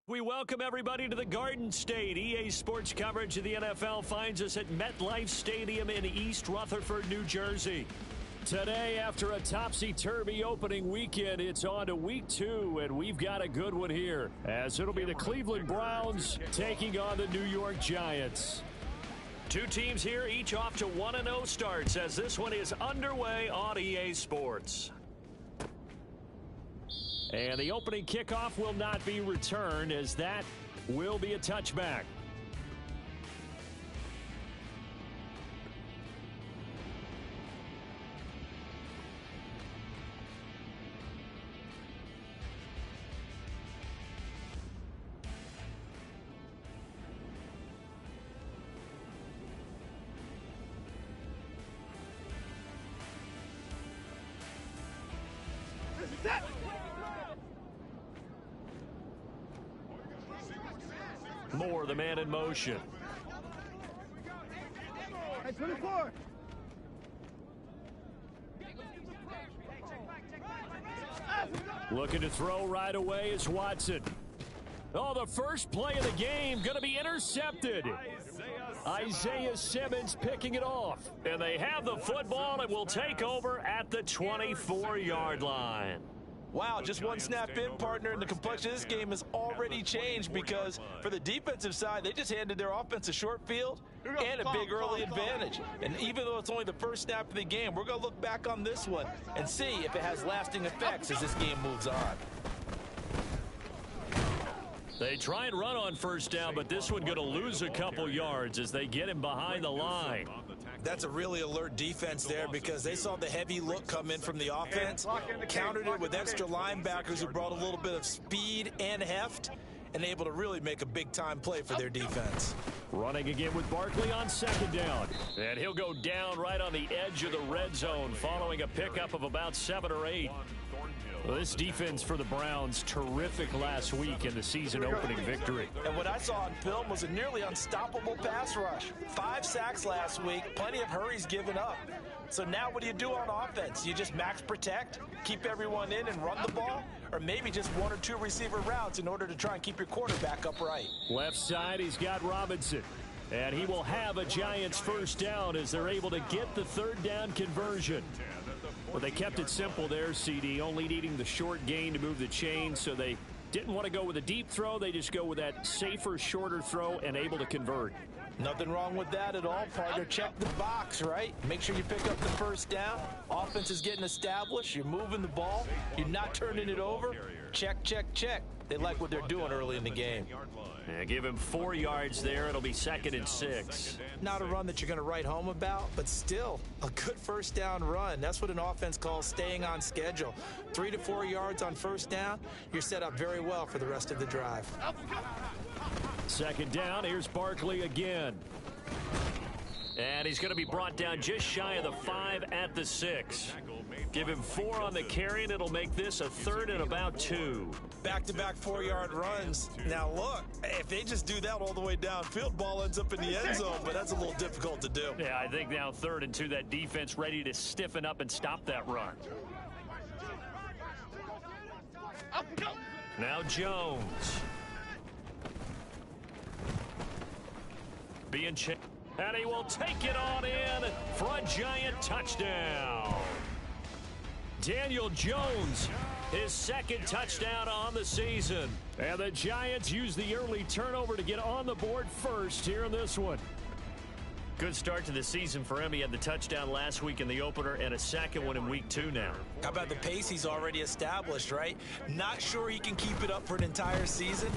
We welcome everybody to the Garden State. EA Sports coverage of the NFL finds us at MetLife Stadium in East Rutherford, New Jersey. Today, after a topsy-turvy opening weekend, it's on to week 2, and we've got a good one here, as it'll be the Cleveland Browns taking on the New York Giants. Two teams here, each off to 1-0 starts, as this one is underway on EA Sports. And the opening kickoff will not be returned, as that will be a touchback. Moore, the man in motion. Hey, 24. Looking to throw right away is Watson. Oh, the first play of the game going to be intercepted. Isaiah Simmons picking it off. And they have the football and will take over at the 24-yard line. Wow, just one snap in, partner, and the complexion of this game has already changed because for the defensive side, they just handed their offense a short field and a big early advantage. And even though it's only the first snap of the game, we're going to look back on this one and see if it has lasting effects as this game moves on. They try and run on first down, but this one going to lose a couple yards as they get him behind the line. That's a really alert defense there because they saw the heavy look come in from the offense, countered it with extra linebackers who brought a little bit of speed and heft, and able to really make a big-time play for their defense. Running again with Barkley on second down. And he'll go down right on the edge of the red zone following a pickup of about 7 or 8. Well, this defense for the Browns, terrific last week in the season-opening victory. And what I saw on film was a nearly unstoppable pass rush. 5 sacks last week, plenty of hurries given up. So now what do you do on offense? You just max protect, keep everyone in and run the ball, or maybe just 1 or 2 receiver routes in order to try and keep your quarterback upright. Left side, he's got Robinson. And he will have a Giants first down as they're able to get the third down conversion. Well, they kept it simple there, CD, only needing the short gain to move the chain, so they didn't want to go with a deep throw. They just go with that safer, shorter throw and able to convert. Nothing wrong with that at all, partner. Check the box, right? Make sure you pick up the first down. Offense is getting established. You're moving the ball. You're not turning it over. Check, check, check. They like what they're doing early in the game. Yeah, give him 4 yards there. It'll be 2nd and 6. Not a run that you're going to write home about, but still a good first down run. That's what an offense calls staying on schedule. 3 to 4 yards on first down, you're set up very well for the rest of the drive. Second down, here's Barkley again. And he's going to be brought down just shy of the 5 at the 6. Give him 4 on the carry, and it'll make this a 3rd and about 2. Back-to-back 4-yard runs. Now, look, if they just do that all the way downfield, ball ends up in the end zone, but that's a little difficult to do. Yeah, I think now 3rd and 2, that defense ready to stiffen up and stop that run. Now Jones. Being chased. And he will take it on in for a Giant touchdown. Daniel Jones, his 2nd touchdown on the season. And the Giants use the early turnover to get on the board first here in this one. Good start to the season for him. He had the touchdown last week in the opener and a 2nd one in week 2 now. How about the pace he's already established, right? Not sure he can keep it up for an entire season,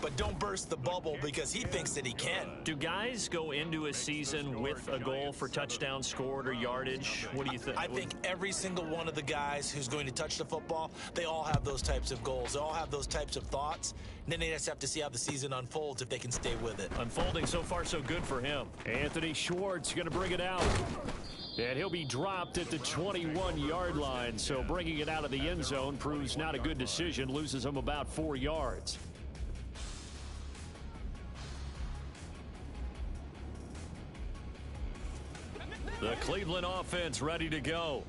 but don't burst the bubble because he thinks that he can. Do guys go into a season with a goal for touchdown scored or yardage? What do you think? I think every single one of the guys who's going to touch the football, they all have those types of goals. They all have those types of thoughts. And then they just have to see how the season unfolds if they can stay with it. Unfolding so far so good for him. Anthony Schwartz going to bring it out. And he'll be dropped at the 21-yard line. So bringing it out of the end zone proves not a good decision. Loses him about 4 yards. The Cleveland offense ready to go.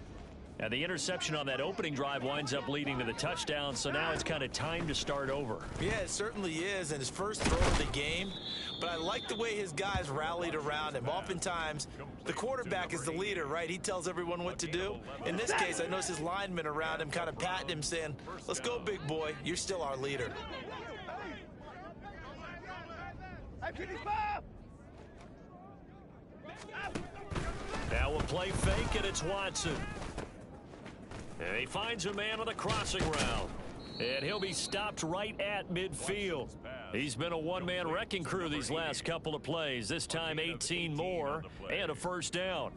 And the interception on that opening drive winds up leading to the touchdown, so now it's kind of time to start over. Yeah, it certainly is, and his first throw of the game. But I like the way his guys rallied around him. Oftentimes, the quarterback is the leader, right? He tells everyone what to do. In this case, I noticed his linemen around him kind of patting him, saying, let's go, big boy. You're still our leader. Now we'll play fake, and it's Watson. And he finds a man on the crossing route. And he'll be stopped right at midfield. He's been a one-man wrecking crew these last couple of plays. This time 18 more and a first down.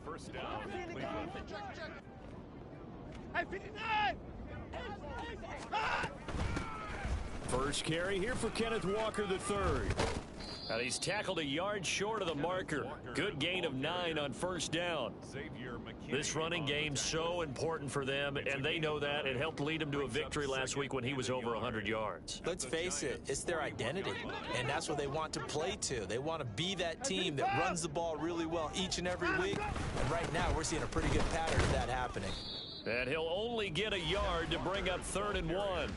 First carry here for Kenneth Walker III. And he's tackled a yard short of the marker. Good gain of 9 on first down. This running game's so important for them, and they know that. It helped lead them to a victory last week when he was over 100 yards. Let's face it, it's their identity, and that's what they want to play to. They want to be that team that runs the ball really well each and every week, and right now we're seeing a pretty good pattern of that happening. And he'll only get a yard to bring up 3rd and 1.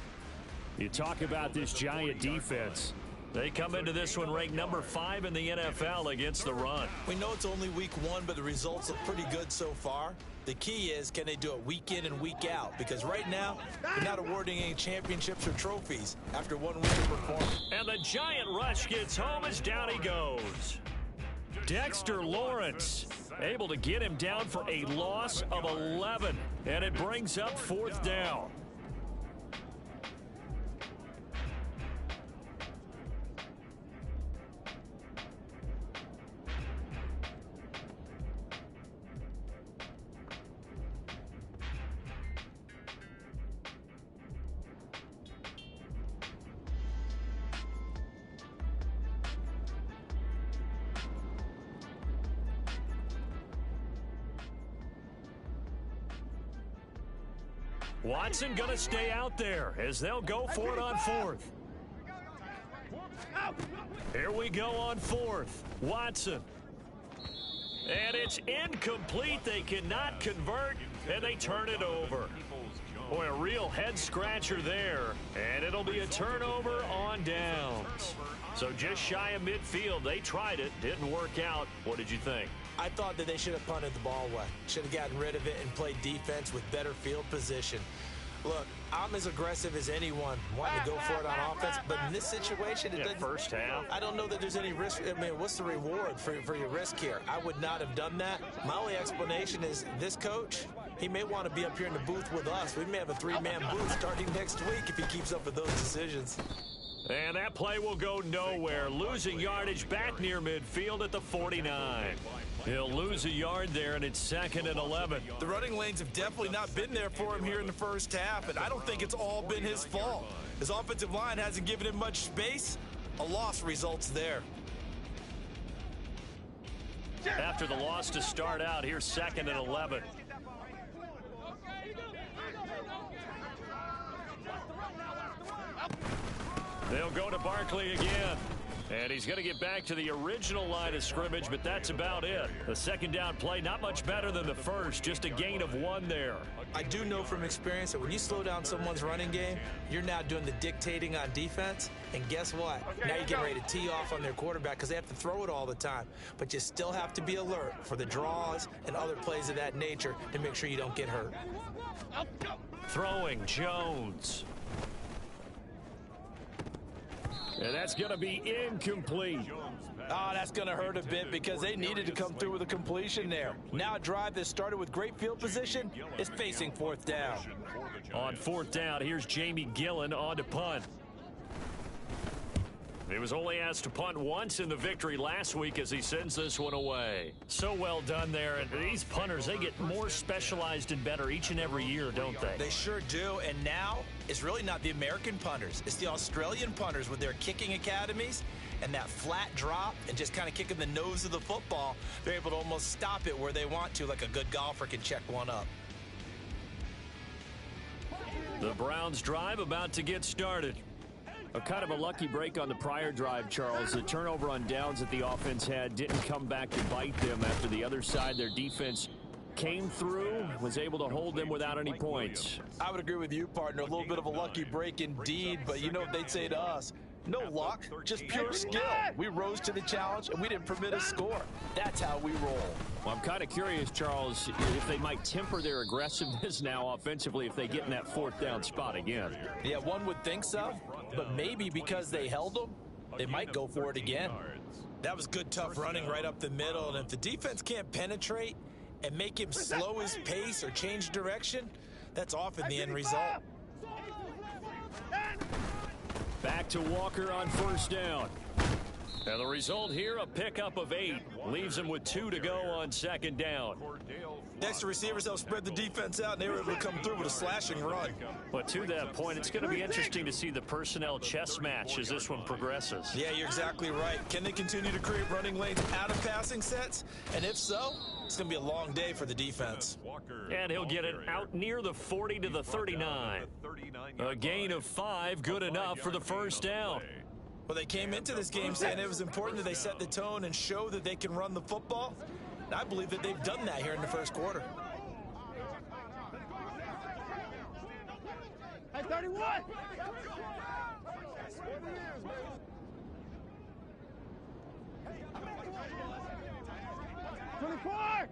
You talk about this Giant defense. They come into this one ranked number 5 in the NFL against the run. We know it's only week 1, but the results look pretty good so far. The key is, can they do it week in and week out? Because right now, they're not awarding any championships or trophies after 1 week of performance. And the Giant rush gets home as down he goes. Dexter Lawrence able to get him down for a loss of 11. And it brings up 4th down. Watson gonna stay out there as they'll go for it on 4th. Here we go on 4th. Watson. And it's incomplete. They cannot convert, and they turn it over. Boy, a real head-scratcher there. And it'll be a turnover on downs. So just shy of midfield. They tried it. Didn't work out. What did you think? I thought that they should have punted the ball away. Should have gotten rid of it and played defense with better field position. Look, I'm as aggressive as anyone wanting to go for it on offense, but in this situation, it doesn't. First half. I don't know that there's any risk. I mean, what's the reward for your risk here? I would not have done that. My only explanation is this coach, he may want to be up here in the booth with us. We may have a 3-man booth starting next week if he keeps up with those decisions. And that play will go nowhere. Losing yardage back near midfield at the 49. He'll lose a yard there, and it's 2nd and 11. The running lanes have definitely not been there for him here in the first half, and I don't think it's all been his fault. His offensive line hasn't given him much space. A loss results there. After the loss to start out, here's 2nd and 11. They'll go to Barkley again. And he's going to get back to the original line of scrimmage, but that's about it. The 2nd down play, not much better than the first, just a gain of 1 there. I do know from experience that when you slow down someone's running game, you're now doing the dictating on defense. And guess what? Now you're getting ready to tee off on their quarterback because they have to throw it all the time. But you still have to be alert for the draws and other plays of that nature to make sure you don't get hurt. Throwing Jones. And that's going to be incomplete. Oh, that's going to hurt a bit because they needed to come through with a completion there. Now a drive that started with great field position is facing 4th down. On 4th down, here's Jamie Gillen on to punt. He was only asked to punt once in the victory last week as he sends this one away. So well done there. And these punters, they get more specialized and better each and every year, don't they? They sure do. And now it's really not the American punters. It's the Australian punters with their kicking academies and that flat drop and just kind of kicking the nose of the football. They're able to almost stop it where they want to, like a good golfer can check one up. The Browns drive about to get started. A kind of a lucky break on the prior drive, Charles. The turnover on downs that the offense had didn't come back to bite them after the other side. Their defense came through, was able to hold them without any points. I would agree with you, partner. A little bit of a lucky break indeed, but you know what they'd say to us? No luck, just pure skill. We rose to the challenge, and we didn't permit a score. That's how we roll. Well, I'm kind of curious, Charles, if they might temper their aggressiveness now offensively if they get in that fourth down spot again. Yeah, one would think so, but maybe because they held them, they might go for it again. That was good, tough running right up the middle, and if the defense can't penetrate and make him slow his pace or change direction, that's often the end result. Back to Walker on first down. And the result here, a pickup of 8. Leaves them with 2 to go on second down. Next to receivers, they'll spread the defense out, and they were able to come through with a slashing run. But to that point, it's going to be interesting to see the personnel chess match as this one progresses. Yeah, you're exactly right. Can they continue to create running lanes out of passing sets? And if so, it's going to be a long day for the defense. And he'll get it out near the 40 to the 39. A gain of 5, good enough for the first down. Well, they came into this game saying it was important that they set the tone and show that they can run the football. And I believe that they've done that here in the first quarter. Hey, 31! 24!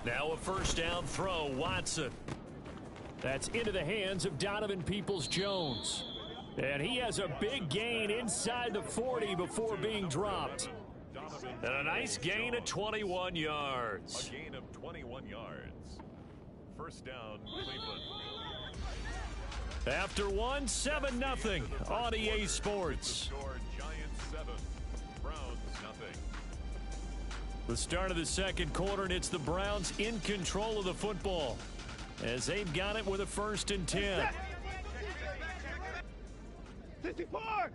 Now a first down throw, Watson. That's into the hands of Donovan Peoples-Jones. And he has a big gain inside the 40 before being dropped. And a nice gain of 21 yards. A gain of 21 yards. First down, Cleveland. After 1, 7-0 on EA Sports. Giants 7, Browns 0. The start of the second quarter, and it's the Browns in control of the football as they've got it with a 1st and 10. 64!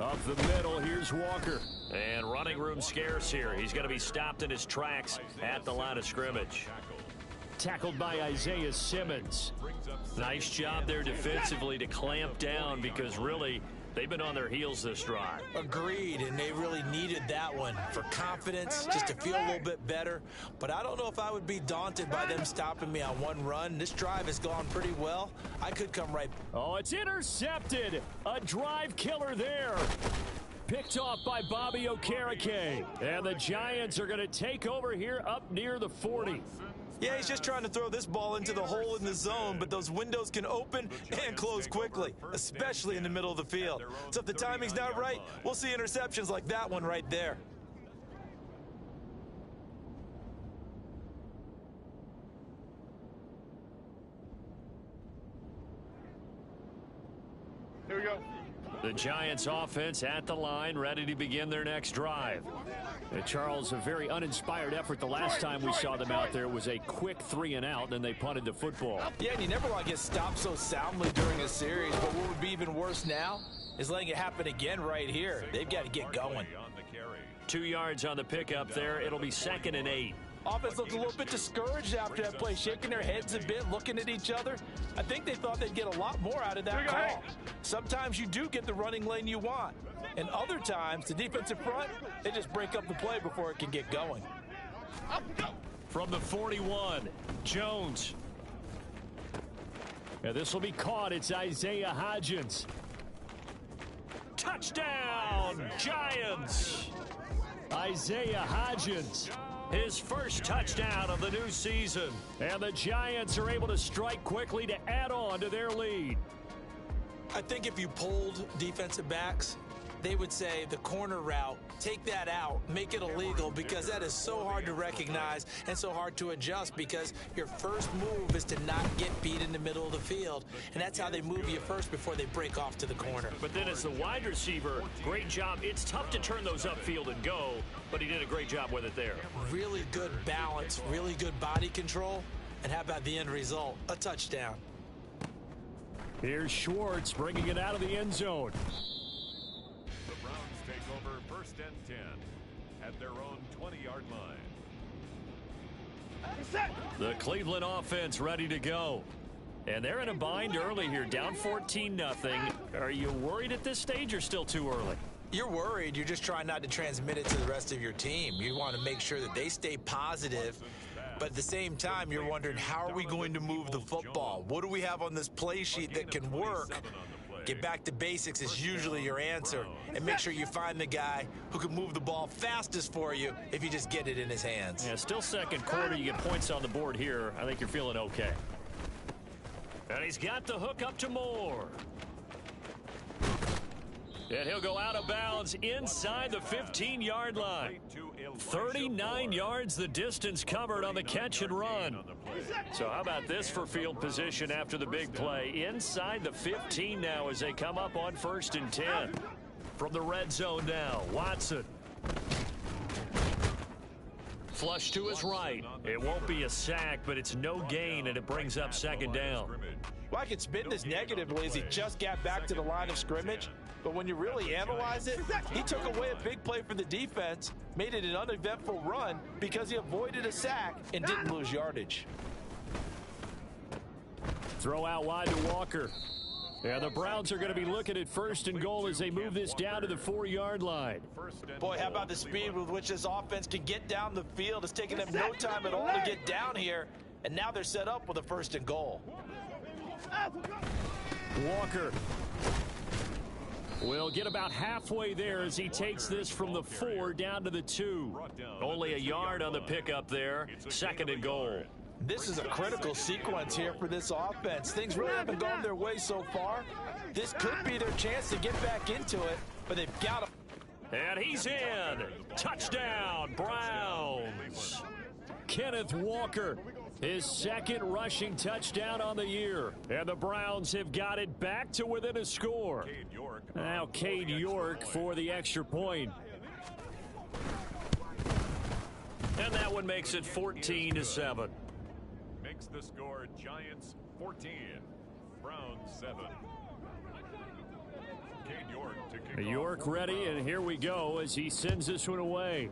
Up the middle, here's Walker. And running room scarce here. He's going to be stopped in his tracks at the line of scrimmage. Tackled by Isaiah Simmons. Nice job there defensively to clamp down because really they've been on their heels this drive. Agreed, and they really needed that one for confidence, just to feel a little bit better. But I don't know if I would be daunted by them stopping me on one run. This drive has gone pretty well. I could come right. Oh, it's intercepted. A drive killer there. Picked off by Bobby Okereke. And the Giants are going to take over here up near the 40. Yeah, he's just trying to throw this ball into the hole in the zone, but those windows can open and close quickly, especially in the middle of the field. So if the timing's not right, we'll see interceptions like that one right there. Here we go. The Giants offense at the line, ready to begin their next drive. Charles, a very uninspired effort. The last time we saw them out there was a quick 3 and out, and they punted the football. Yeah, and you never want to get stopped so soundly during a series, but what would be even worse now is letting it happen again right here. They've got to get going. 2 yards on the pickup there. It'll be 2nd and 8. Offense looked a little bit discouraged after that play, shaking their heads a bit, looking at each other. I think they thought they'd get a lot more out of that call. Sometimes you do get the running lane you want, and other times, the defensive front, they just break up the play before it can get going. From the 41, Jones. And this will be caught. It's Isaiah Hodgins. Touchdown, Giants! Isaiah Hodgins. His first touchdown of the new season. And the Giants are able to strike quickly to add on to their lead. I think if you polled defensive backs, they would say the corner route, take that out, make it illegal, because that is so hard to recognize and so hard to adjust, because your first move is to not get beat in the middle of the field, and that's how they move you first before they break off to the corner. But then as the wide receiver, great job. It's tough to turn those upfield and go, but he did a great job with it there. Really good balance, really good body control, and how about the end result? A touchdown. Here's Schwartz bringing it out of the end zone. The Browns take over 1st and 10 at their own 20-yard line. The Cleveland offense ready to go. And they're in a bind early here, down 14-0. Are you worried at this stage or still too early? You're worried. You're just trying not to transmit it to the rest of your team. You want to make sure that they stay positive. But at the same time, you're wondering, how are we going to move the football? What do we have on this play sheet that can work? Get back to basics is usually your answer. And make sure you find the guy who can move the ball fastest for you if you just get it in his hands. Yeah, still second quarter. You get points on the board here. I think you're feeling okay. And he's got the hook up to Moore. And he'll go out of bounds inside the 15-yard line. 39 yards the distance covered on the catch and run. So how about this for field position after the big play? Inside the 15 now as they come up on 1st and 10. From the red zone now, Watson. Flush to his right. It won't be a sack, but it's no gain, and it brings up 2nd down. Well, I could spin this negatively as he just got back to the line of scrimmage. But when you really analyze it, he took away a big play for the defense, made it an uneventful run because he avoided a sack and didn't lose yardage. Throw out wide to Walker. Yeah, the Browns are going to be looking at 1st and goal as they move this down to the 4-yard line. Boy, how about the speed with which this offense can get down the field? It's taken them no time at all to get down here, and now they're set up with a 1st and goal. Walker will get about halfway there as he takes this from the 4 down to the 2. Only a yard on the pickup there. 2nd and goal. This is a critical sequence here for this offense. Things really haven't gone their way so far. This could be their chance to get back into it, but they've got to. And he's in. Touchdown, Browns. Kenneth Walker, his 2nd rushing touchdown on the year. And the Browns have got it back to within a score. Now Cade York for the extra point. And that one makes it 14-7. Makes the score Giants 14, Browns 7. Cade York to kick York off. ready, and here we go as he sends this one away.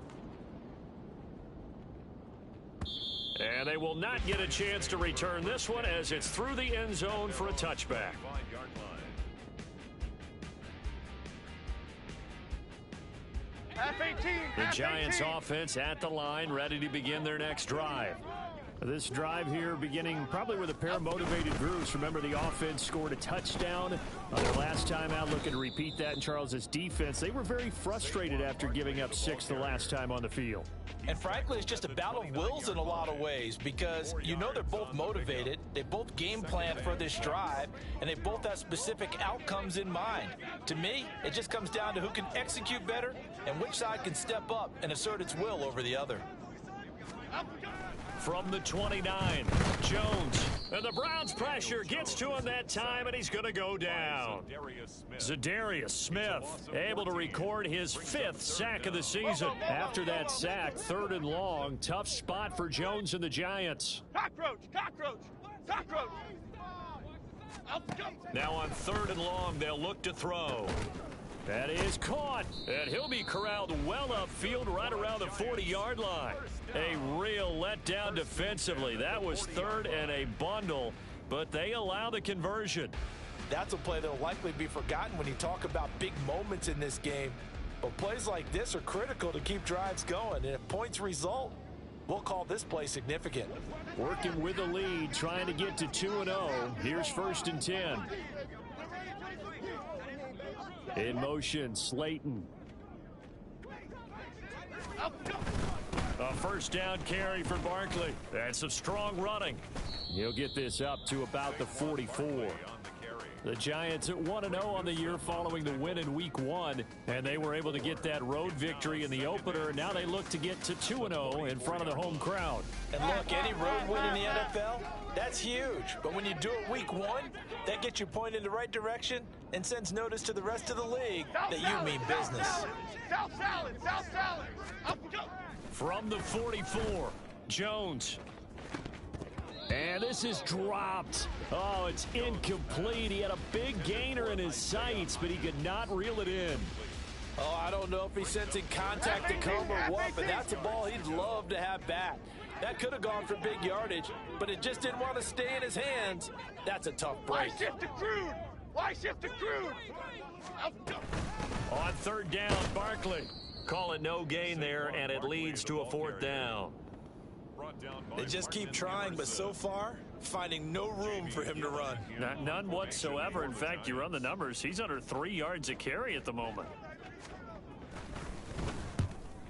And they will not get a chance to return this one as it's through the end zone for a touchback. The Giants offense at the line, ready to begin their next drive. This drive here beginning probably with a pair of motivated groups. Remember, the offense scored a touchdown on their last time out. Looking to repeat that in Charles's defense. They were very frustrated after giving up 6 the last time on the field. And frankly, it's just a battle of wills in a lot of ways because you know they're both motivated. They both game plan for this drive, and they both have specific outcomes in mind. To me, it just comes down to who can execute better and which side can step up and assert its will over the other. From the 29, Jones. And the Browns pressure gets to him that time, and he's going to go down. Zadarius Smith able to record his 5th sack of the season. After that sack, 3rd and long. Tough spot for Jones and the Giants. Cockroach, cockroach, cockroach. Now on 3rd and long, they'll look to throw. That is caught, and he'll be corralled well upfield right around the 40-yard line. A real letdown defensively. That was 3rd and a bundle, but they allow the conversion. That's a play that will likely be forgotten when you talk about big moments in this game. But plays like this are critical to keep drives going, and if points result, we'll call this play significant. Working with the lead, trying to get to 2-0. Here's 1st and 10. In motion, Slayton. A 1st down carry for Barkley. And some strong running. He'll get this up to about the 44. The Giants at 1-0 on the year following the win in Week 1. And they were able to get that road victory in the opener. Now they look to get to 2-0 in front of the home crowd. And look, any road win in the NFL, that's huge. But when you do it Week 1, that gets you pointed in the right direction and sends notice to the rest of the league that you mean business. South salad, south salad. Up we go. From the 44, Jones. And this is dropped. Oh, it's incomplete. He had a big gainer in his sights, but he could not reel it in. Oh, I don't know if he's sensing contact to come or what, but that's a ball he'd love to have back. That could have gone for big yardage, but it just didn't want to stay in his hands. That's a tough break. Shift to crude. Why shift the crew? On third down, Barkley. Call it no gain there, and it leads to a fourth down. They just keep trying, but so far, finding no room for him to run. None whatsoever. In fact, you run the numbers. He's under 3 yards a carry at the moment.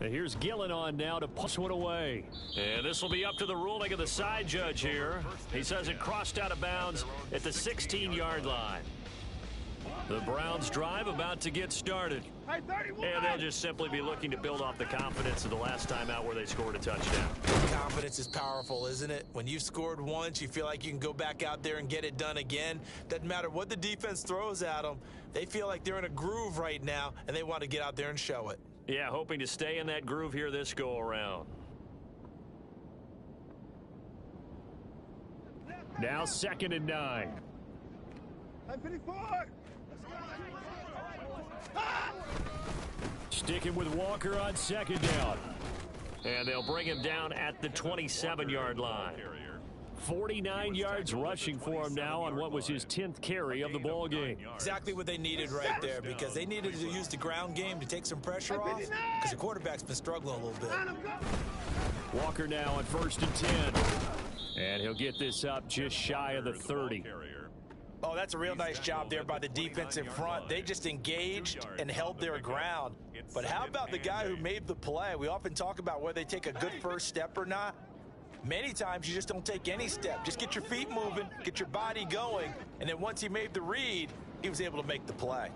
And here's Gillen on now to push one away. And this will be up to the ruling of the side judge here. He says it crossed out of bounds at the 16-yard line. The Browns drive about to get started. And they'll just simply be looking to build off the confidence of the last time out where they scored a touchdown. Confidence is powerful, isn't it? When you've scored once, you feel like you can go back out there and get it done again. Doesn't matter what the defense throws at them. They feel like they're in a groove right now, and they want to get out there and show it. Yeah, hoping to stay in that groove here this go-around. Now 2nd and 9. Sticking with Walker on 2nd down. And they'll bring him down at the 27-yard line. 49 yards rushing for him now on what was his 10th carry of the ball game. Exactly what they needed right there, because they needed to use the ground game to take some pressure off, because the quarterback's been struggling a little bit. Walker now on 1st and 10. And he'll get this up just shy of the 30. Oh, that's a real nice job there by the defensive front. They just engaged and held their ground. But how about the guy who made the play? We often talk about whether they take a good first step or not. Many times you just don't take any step. Just get your feet moving, get your body going, and then once he made the read, he was able to make the play.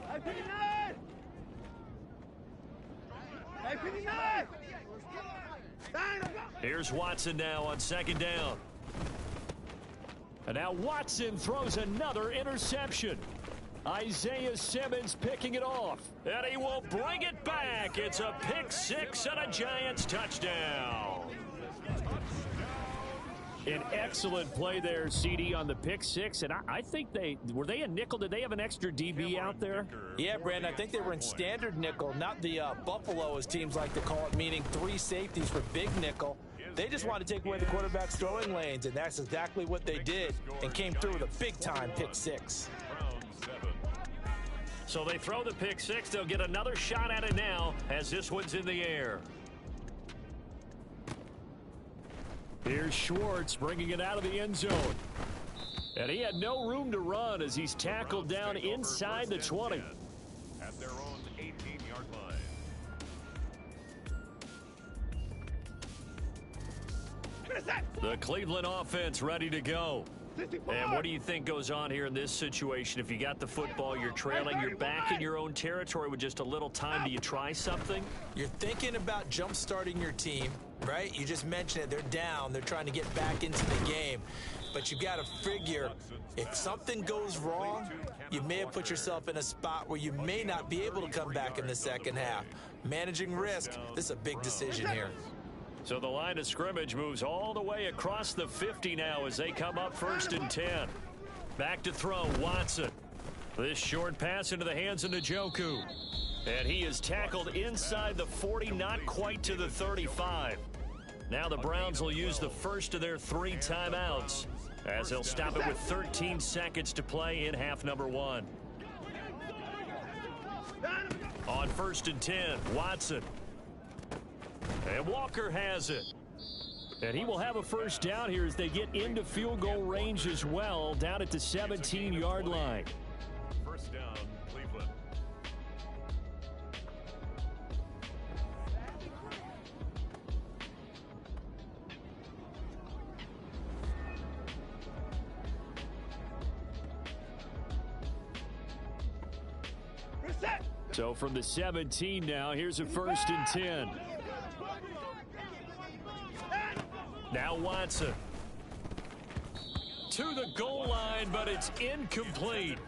Here's Watson now on 2nd down. And now Watson throws another interception. Isaiah Simmons picking it off. And he will bring it back. It's a pick six and a Giants touchdown. An excellent play there, CD, on the pick six. And I think were they a nickel? Did they have an extra DB out there? Yeah, Brandon, I think they were in standard nickel, not the Buffalo, as teams like to call it, meaning 3 safeties for big nickel. They just wanted to take away the quarterback's throwing lanes, and that's exactly what they did, and came through with a big-time pick six. So they throw the pick six. They'll get another shot at it now as this one's in the air. Here's Schwartz bringing it out of the end zone. And he had no room to run as he's tackled down inside the 20. At their own 18-yard line. The Cleveland offense ready to go. And what do you think goes on here in this situation? If you got the football, you're trailing, you're back in your own territory with just a little time. Do you try something? You're thinking about jump-starting your team, right? You just mentioned it. They're down. They're trying to get back into the game. But you got to figure, if something goes wrong, you may have put yourself in a spot where you may not be able to come back in the second half. Managing risk, this is a big decision here. So the line of scrimmage moves all the way across the 50 now as they come up 1st and 10. Back to throw, Watson. This short pass into the hands of Njoku. And he is tackled inside the 40, not quite to the 35. Now the Browns will use the first of their 3 timeouts as they'll stop it with 13 seconds to play in half number 1. On 1st and 10, Watson. And Walker has it. And he will have a first down here as they get into field goal range as well, down at the 17-yard line. First down, Cleveland. So from the 17 now, here's a 1st and 10. Now Watson. To the goal line, but it's incomplete.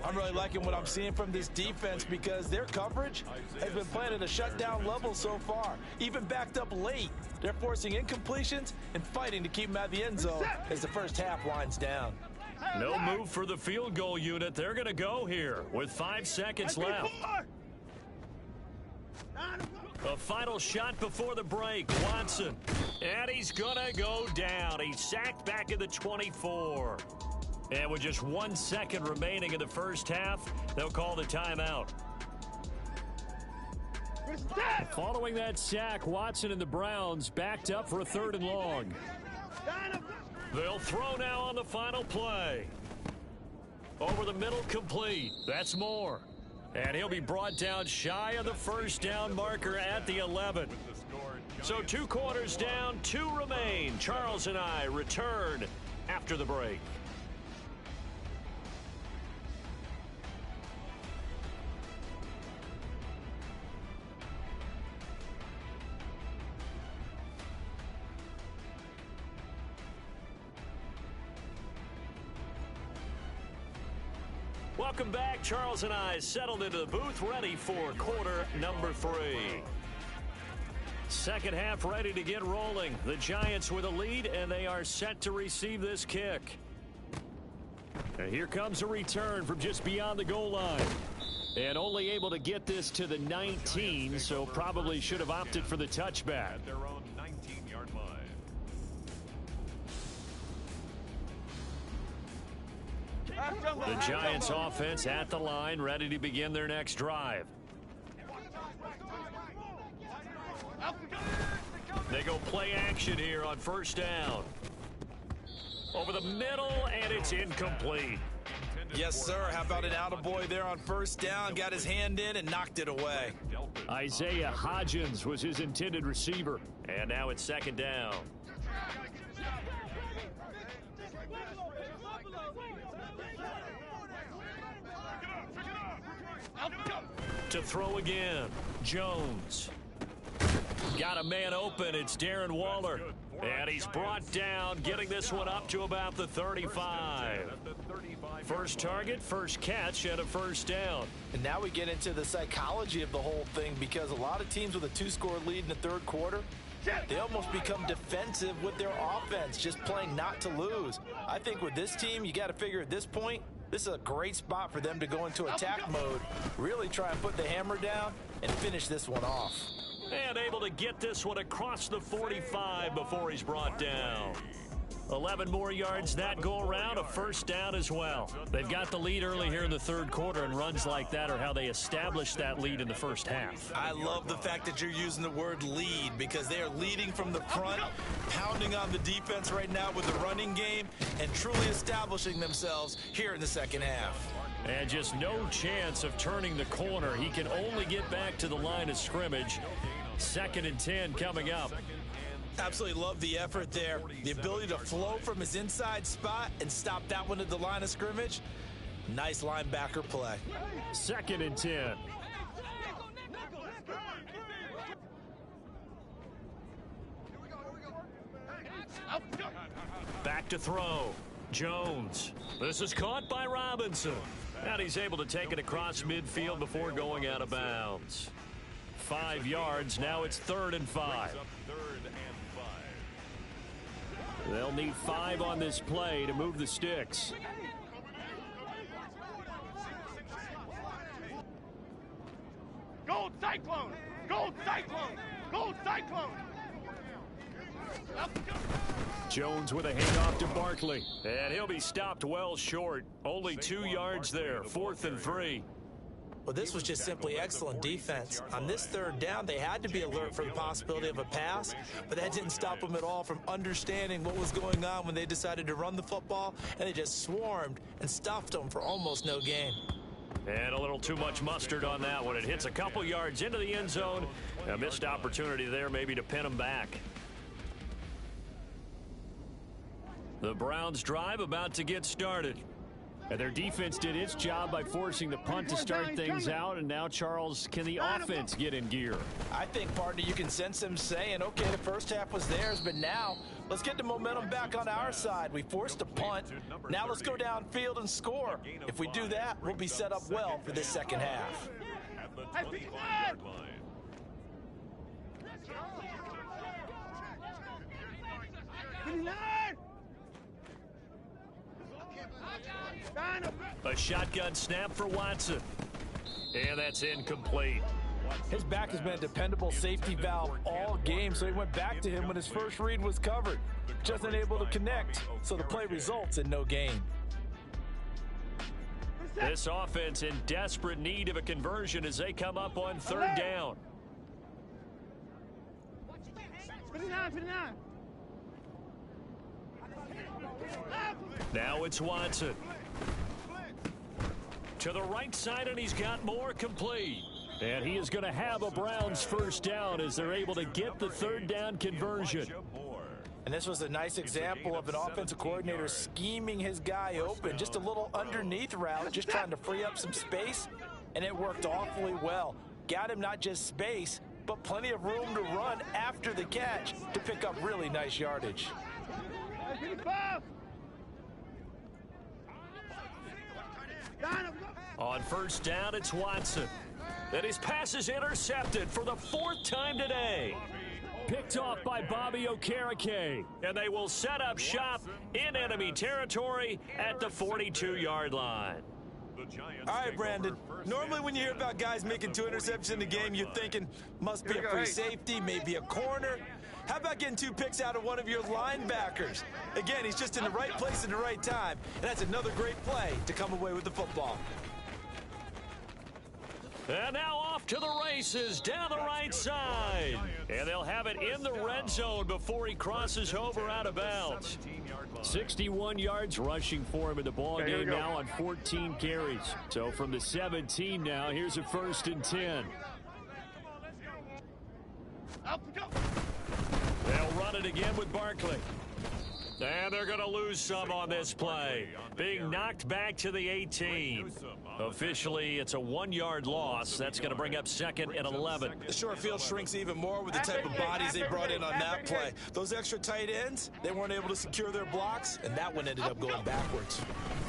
I'm really liking what I'm seeing from this defense because their coverage has been playing at a shutdown level so far. Even backed up late, they're forcing incompletions and fighting to keep them out of the end zone as the first half winds down. No move for the field goal unit. They're going to go here with 5 seconds left. A final shot before the break. Watson. And he's going to go down. He's sacked back at the 24. And with just 1 second remaining in the first half, they'll call the timeout. Following that sack, Watson and the Browns backed up for a 3rd and long. They'll throw now on the final play. Over the middle, complete. That's Moore. And he'll be brought down shy of the first down marker at the 11. So 2 quarters down, 2 remain. Charles and I return after the break. Welcome back. Charles and I settled into the booth, ready for quarter number 3. Second half ready to get rolling. The Giants with a lead, and they are set to receive this kick. And here comes a return from just beyond the goal line. And only able to get this to the 19, so probably should have opted for the touchback. At their own 19-yard line. The Giants offense at the line, ready to begin their next drive. They go play action here on first down. Over the middle, and it's incomplete. Yes, sir. How about an attaboy there on first down? Got his hand in and knocked it away. Isaiah Hodgins was his intended receiver. And now it's 2nd down. To throw again, Jones. Got a man open, it's Darren Waller. And he's brought down, getting this one up to about the 35. First target, first catch, and a first down. And now we get into the psychology of the whole thing, because a lot of teams with a 2-score lead in the 3rd quarter, they almost become defensive with their offense, just playing not to lose. I think with this team, you got to figure at this point, this is a great spot for them to go into attack mode, really try and put the hammer down and finish this one off. And able to get this one across the 45 before he's brought down. 11 more yards that go around, a first down as well. They've got the lead early here in the 3rd quarter, and runs like that are how they established that lead in the first half. I love the fact that you're using the word lead, because they are leading from the front, pounding on the defense right now with the running game, and truly establishing themselves here in the 2nd half. And just no chance of turning the corner. He can only get back to the line of scrimmage. 2nd and 10 coming up. Absolutely love the effort there. The ability to flow from his inside spot and stop that one at the line of scrimmage. Nice linebacker play. 2nd and 10. Back to throw. Jones. This is caught by Robinson. And he's able to take it across midfield before going out of bounds. 5 yards. Now it's 3rd and 5. They'll need 5 on this play to move the sticks. Gold Cyclone! Gold Cyclone! Gold Cyclone! Jones with a handoff to Barkley. And he'll be stopped well short. Only 2 yards there. 4th and 3. Well, this was just simply excellent defense. On this 3rd down, they had to be alert for the possibility of a pass, but that didn't stop them at all from understanding what was going on when they decided to run the football, and they just swarmed and stuffed them for almost no gain. And a little too much mustard on that one. It hits a couple yards into the end zone. A missed opportunity there maybe to pin them back. The Browns drive about to get started. And their defense did its job by forcing the punt to start things out. And now, Charles, can the offense get in gear? I think, partner, you can sense them saying, okay, the first half was theirs, but now let's get the momentum back on our side. We forced a punt. Now let's go downfield and score. If we do that, we'll be set up well for this 2nd half. At the 25-yard line. A shotgun snap for Watson. And that's incomplete. His back has been a dependable safety valve all game, so he went back to him when his first read was covered. Just unable to connect, so the play results in no gain. This offense in desperate need of a conversion as they come up on third down. Now it's Watson. To the right side, and he's got more, complete. And he is going to have a Browns first down as they're able to get the third down conversion. And this was a nice example of an offensive coordinator scheming his guy open. Just a little underneath route, just trying to free up some space, and it worked awfully well. Got him not just space, but plenty of room to run after the catch to pick up really nice yardage. On first down, it's Watson. And his pass is intercepted for the fourth time today. Picked off by Bobby Okereke. And they will set up shop in enemy territory at the 42-yard line. All right, Brandon. Normally when you hear about guys making 2 interceptions in the game, you're thinking must be a free safety, maybe a corner. How about getting 2 picks out of one of your linebackers? Again, he's just in the right place at the right time, and that's another great play to come away with the football. And now off to the races down the right side. And they'll have it in the red zone before he crosses over out of bounds. 61 yards rushing for him in the ball game now on 14 carries. So from the 17 now, here's a 1st and 10. They'll run it again with Barkley. And they're going to lose some on this play. Being knocked back to the 18. Officially, it's a 1-yard loss. That's going to bring up 2nd and 11. The short field shrinks even more with the type of bodies they brought in on that play. Those extra tight ends, they weren't able to secure their blocks, and that one ended up going backwards.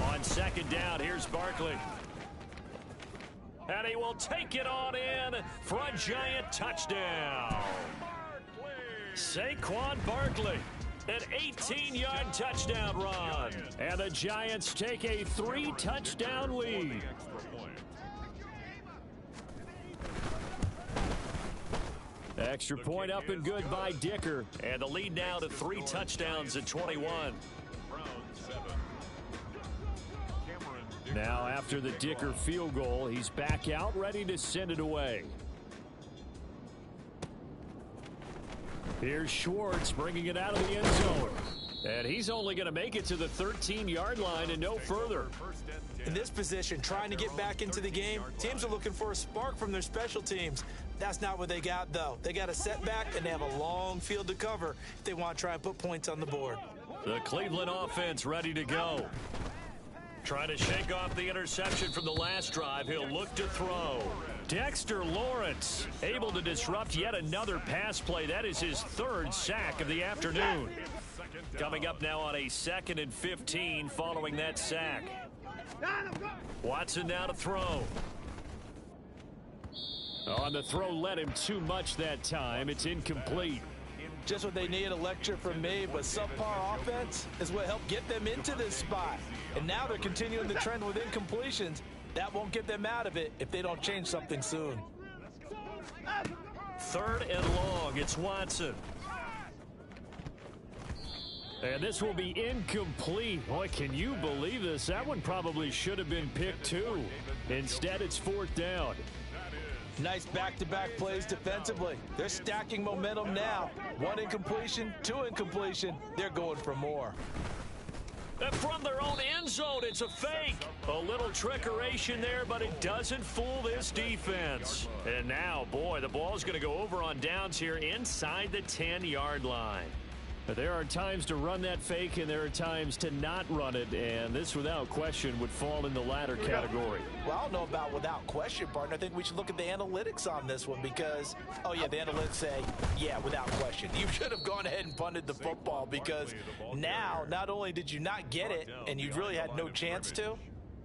On 2nd down, here's Barkley. And he will take it on in for a giant touchdown. Saquon Barkley. An 18-yard touchdown run. And the Giants take a 3-touchdown lead. Extra point up and good by Dicker. And the lead now to 3 touchdowns at 21. Now after the Dicker field goal, he's back out ready to send it away. Here's Schwartz bringing it out of the end zone. And he's only going to make it to the 13-yard line and no further. In this position, trying to get back into the game, teams are looking for a spark from their special teams. That's not what they got, though. They got a setback, and they have a long field to cover if they want to try and put points on the board. The Cleveland offense ready to go. Trying to shake off the interception from the last drive. He'll look to throw. Dexter Lawrence able to disrupt yet another pass play. That is his 3rd sack of the afternoon. Coming up now on a 2nd and 15 following that sack. Watson now to throw. On the throw, led him too much that time. It's incomplete. Just what they need, a lecture from me, but subpar offense is what helped get them into this spot. And now they're continuing the trend with incompletions. That won't get them out of it if they don't change something soon. 3rd and long, it's Watson. And this will be incomplete. Boy, can you believe this? That one probably should have been picked too. Instead, it's 4th down. Nice back-to-back plays defensively. They're stacking momentum now. 1 incompletion, 2 incompletion. They're going for more. And from their own end zone, it's a fake. A little trickeration there, but it doesn't fool this defense. And now, boy, the ball's going to go over on downs here inside the 10-yard line. But there are times to run that fake, and there are times to not run it, and this, without question, would fall in the latter category. Well, I don't know about without question, partner. I think we should look at the analytics on this one because, oh, yeah, the analytics say, yeah, without question. You should have gone ahead and punted the football because now, not only did you not get it, and you really had no chance to,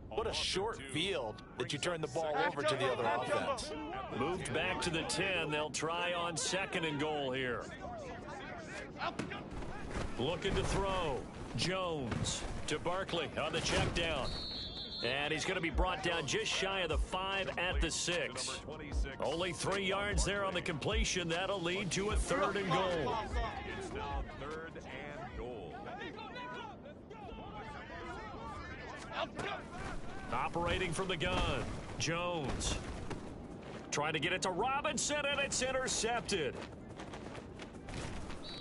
what a short field that you turned the ball over to the other offense. Moved back to the 10. They'll try on 2nd and goal here. Looking to throw. Jones to Barkley on the check down. And he's going to be brought down just shy of the 5 at the 6. Only 3 yards there on the completion. That'll lead to a 3rd and goal. It's now 3rd and goal. Operating from the gun, Jones. Trying to get it to Robinson, and it's intercepted.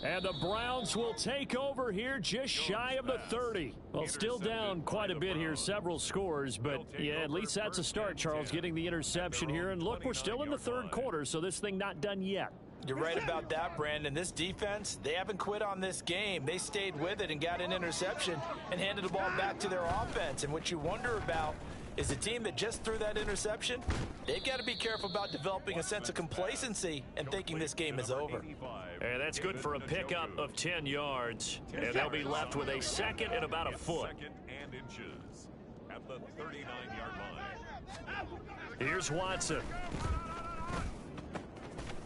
And the Browns will take over here just shy of the 30. Well, still down quite a bit here, several scores, but yeah, at least that's a start, Charles, getting the interception here. And look, we're still in the third quarter, so this thing not done yet. You're right about that, Brandon. This defense, they haven't quit on this game. They stayed with it and got an interception and handed the ball back to their offense. And what you wonder about is a team that just threw that interception, they've got to be careful about developing a sense of complacency and thinking this game is over. And that's good for a pickup of 10 yards. And they'll be left with a second and about a foot. Second and inches at the 39-yard line. Here's Watson.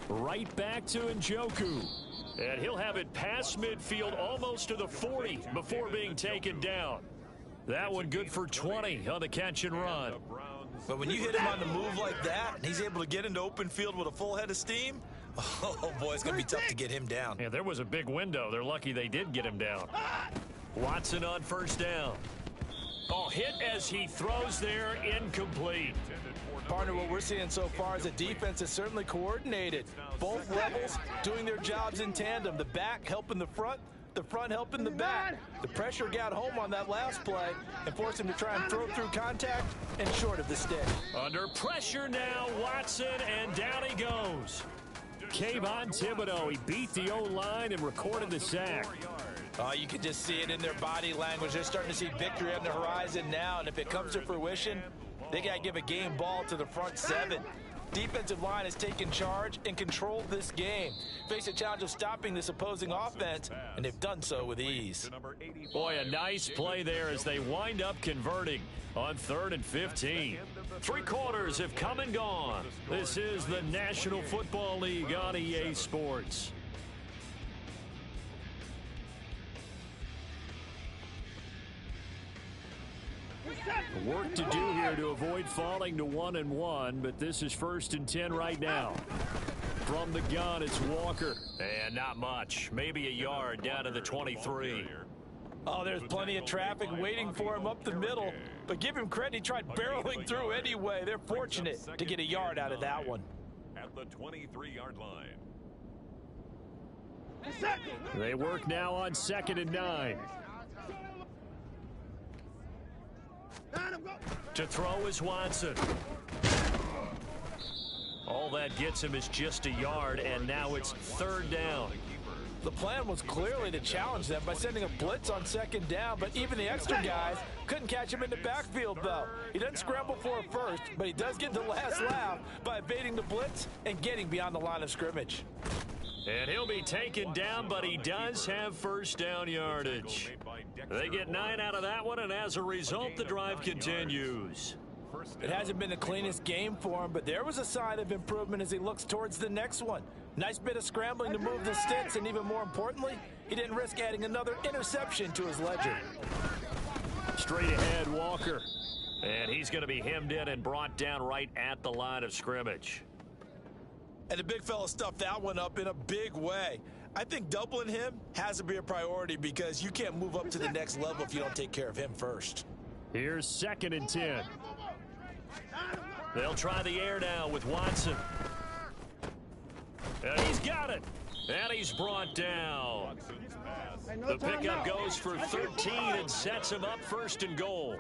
Right back to Njoku. And he'll have it past midfield almost to the 40 before being taken down. That one good for 20 on the catch and run. But when you hit him on the move like that, and he's able to get into open field with a full head of steam, oh boy, it's going to be tough to get him down. Yeah, there was a big window. They're lucky they did get him down. Watson on first down. Oh, hit as he throws there, incomplete. Partner, what we're seeing so far is a defense is certainly coordinated. Both levels doing their jobs in tandem. The back helping the front helping the back. The pressure got home on that last play and forced him to try and throw through contact and short of the stick. Under pressure now, Watson, and down he goes. Kayvon Thibodeau, he beat the O-line and recorded the sack. Oh, you can just see it in their body language. They're starting to see victory on the horizon now, and if it comes to fruition, they got to give a game ball to the front seven. Defensive line has taken charge and controlled this game. Face a challenge of stopping this opposing offense, and they've done so with ease. Boy, a nice play there as they wind up converting on 3rd and 15. 3 quarters have come and gone. This is the National Football League on EA Sports. Work to do here to avoid falling to 1-1, but this is 1st and 10 right now. From the gun, it's Walker. And not much. Maybe a yard down to the 23. Oh, there's plenty of traffic waiting for him up the middle. But give him credit, he tried barreling through anyway. They're fortunate to get a yard out of that one. At the 23-yard line. They work now on 2nd and 9. To throw is Watson. All that gets him is just a yard, and now it's 3rd down. The plan was clearly to challenge them by sending a blitz on 2nd down, but even the extra guys couldn't catch him in the backfield, though. He doesn't scramble for a first, but he does get the last laugh by evading the blitz and getting beyond the line of scrimmage. And he'll be taken down, but he does have 1st down yardage. They get 9 out of that one, and as a result, the drive continues. It hasn't been the cleanest game for him, but there was a sign of improvement as he looks towards the next one. Nice bit of scrambling to move the sticks, and even more importantly, he didn't risk adding another interception to his ledger. Straight ahead, Walker. And he's going to be hemmed in and brought down right at the line of scrimmage. And the big fella stuffed that one up in a big way. I think doubling him has to be a priority because you can't move up to the next level if you don't take care of him first. Here's 2nd and 10. They'll try the air now with Watson. And he's got it. And he's brought down. The pickup goes for 13 and sets him up 1st and goal.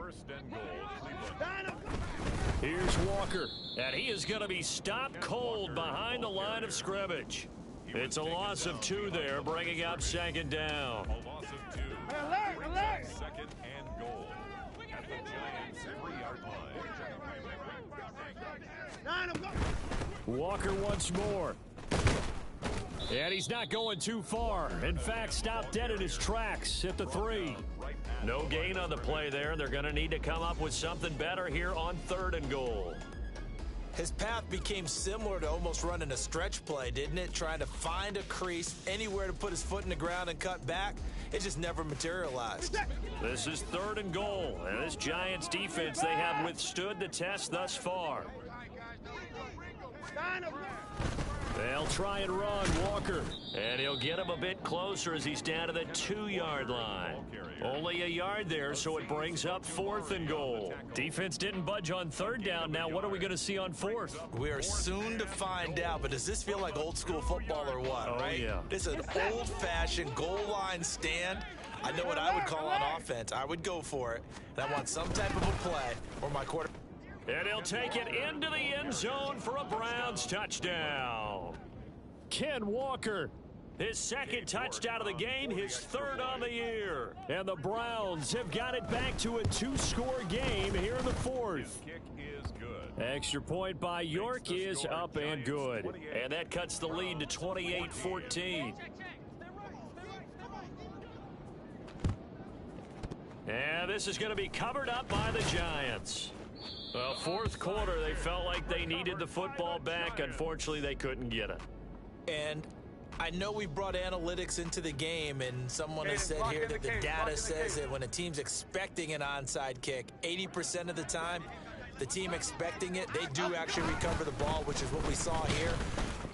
Here's Walker. And he is going to be stopped cold behind the line of scrimmage. It's a loss of 2 there, bringing up 2nd down. A loss of 2. Alert! 2nd and goal at the Giants' 3-yard line. Walker once more. And he's not going too far. In fact, stopped dead in his tracks at the 3. No gain on the play there. They're going to need to come up with something better here on 3rd and goal. His path became similar to almost running a stretch play, didn't it? Trying to find a crease, anywhere to put his foot in the ground and cut back. It just never materialized. This is 3rd and goal. And this Giants defense, they have withstood the test thus far. They'll try and run Walker. And he'll get him a bit closer as he's down to the 2-yard line. Only a yard there, so it brings up 4th and goal. Defense didn't budge on 3rd down. Now what are we going to see on 4th? We are soon to find out, but does this feel like old school football or what, right? Yeah. This is an old-fashioned goal line stand. I know what I would call on offense. I would go for it, and I want some type of a play where my quarterback. And he'll take it into the end zone for a Browns touchdown. Ken Walker, his 2nd touchdown of the game, his 3rd on the year. And the Browns have got it back to a 2-score game here in the 4th. Kick is good. Extra point by York is up and good. And that cuts the lead to 28-14. And this is going to be covered up by the Giants. Well, 4th quarter, they felt like they needed the football back. Unfortunately, they couldn't get it. And I know we brought analytics into the game, and someone has said here that the data says that when a team's expecting an onside kick, 80% of the time, the team expecting it, they do actually recover the ball, which is what we saw here.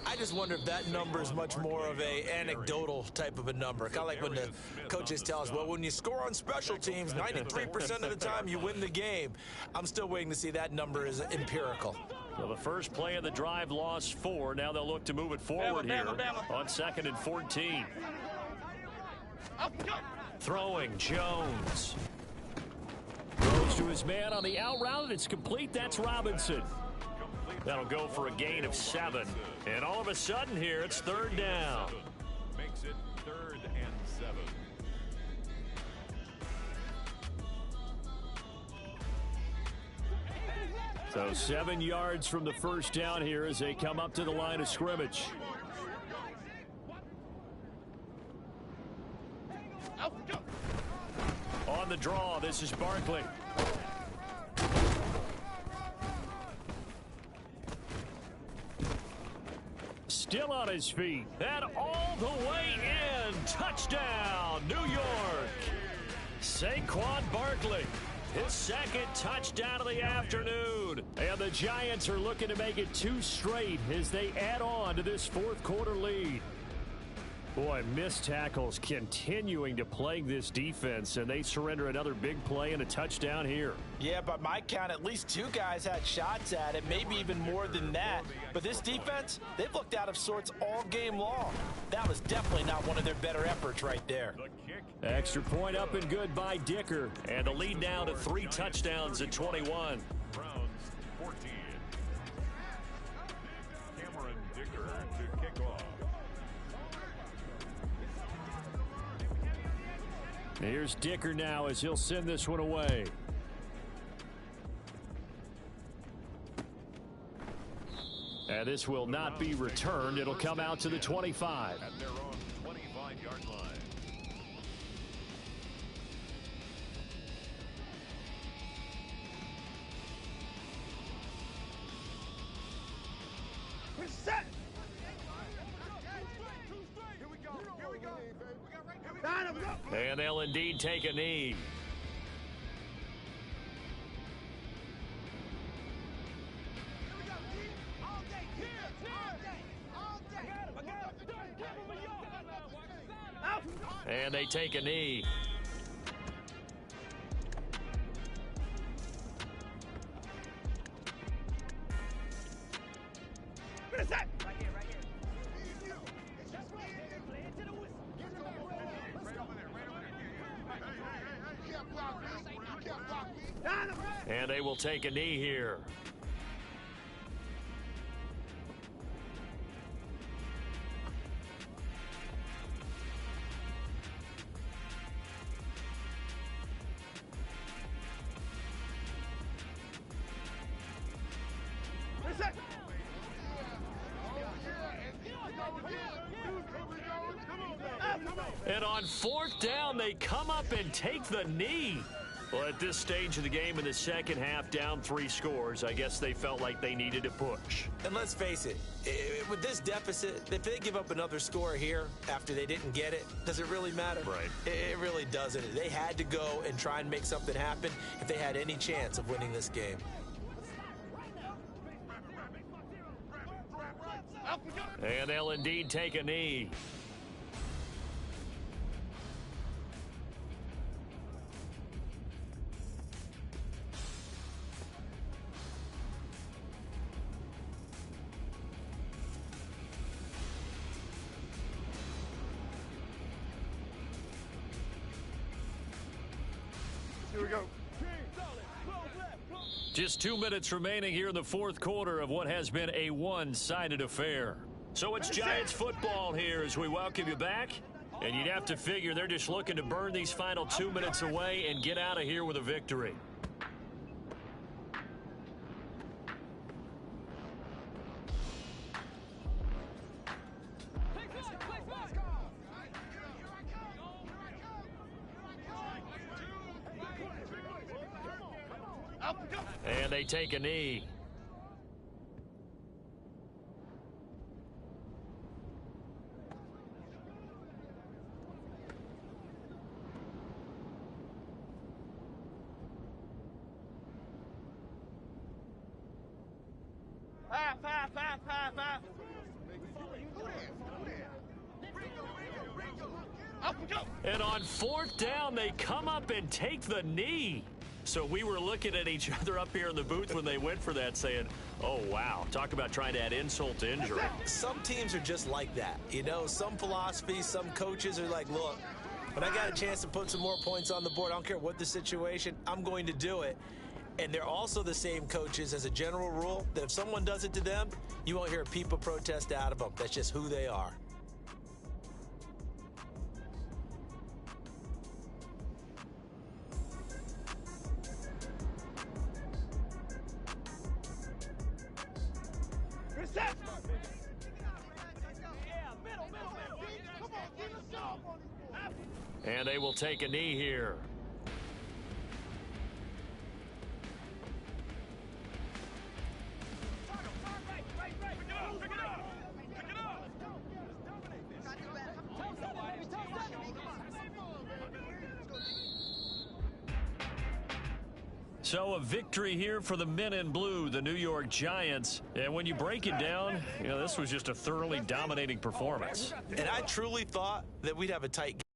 I just wonder if that number is much more of a anecdotal type of a number. Kind of like when the coaches tell us, well, when you score on special teams, 93% of the time you win the game. I'm still waiting to see that number is empirical. Well, the first play of the drive lost 4. Now they'll look to move it forward here on 2nd and 14. Throwing Jones. Goes to his man on the out route. It's complete. That's Robinson. That'll go for a gain of 7. And all of a sudden here, it's 3rd down. Makes it 3rd and 7. So 7 yards from the first down here as they come up to the line of scrimmage. On the draw, this is Barkley. Still on his feet. And all the way in. Touchdown, New York. Saquon Barkley. His 2nd touchdown of the afternoon. And the Giants are looking to make it 2 straight as they add on to this 4th quarter lead. Boy, missed tackles continuing to plague this defense, and they surrender another big play and a touchdown here. Yeah, by my count, at least 2 guys had shots at it, maybe even more than that. But this defense, they've looked out of sorts all game long. That was definitely not one of their better efforts right there. Extra point up and good by Dicker, and the lead now to 3 touchdowns at 21. Browns 14. Cameron Dicker to kick off. Here's Dicker now as he'll send this one away. And this will not be returned. It'll come out to the 25. At their own 25-yard line. Set. Here we go. Here we go. And they'll indeed take a knee. And they take a knee. What is that? And they will take a knee here. And on 4th down, they come up and take the knee. Well, at this stage of the game in the second half, down 3 scores, I guess they felt like they needed to push. And let's face it, with this deficit, if they give up another score here after they didn't get it, does it really matter? Right. It really doesn't. They had to go and try and make something happen if they had any chance of winning this game. And they'll indeed take a knee. Here we go. Just 2 minutes remaining here in the fourth quarter of what has been a one-sided affair. So it's Giants football here as we welcome you back. And you'd have to figure they're just looking to burn these final 2 minutes away and get out of here with a victory. And they take a knee. And on fourth down, they come up and take the knee. So we were looking at each other up here in the booth when they went for that saying, oh, wow, talk about trying to add insult to injury. Some teams are just like that. You know, some philosophies, some coaches are like, look, when I got a chance to put some more points on the board, I don't care what the situation, I'm going to do it. And they're also the same coaches as a general rule that if someone does it to them, you won't hear a people protest out of them. That's just who they are. Reset. And they will take a knee here. So a victory here for the men in blue, the New York Giants. And when you break it down, you know, this was just a thoroughly dominating performance. And I truly thought that we'd have a tight game.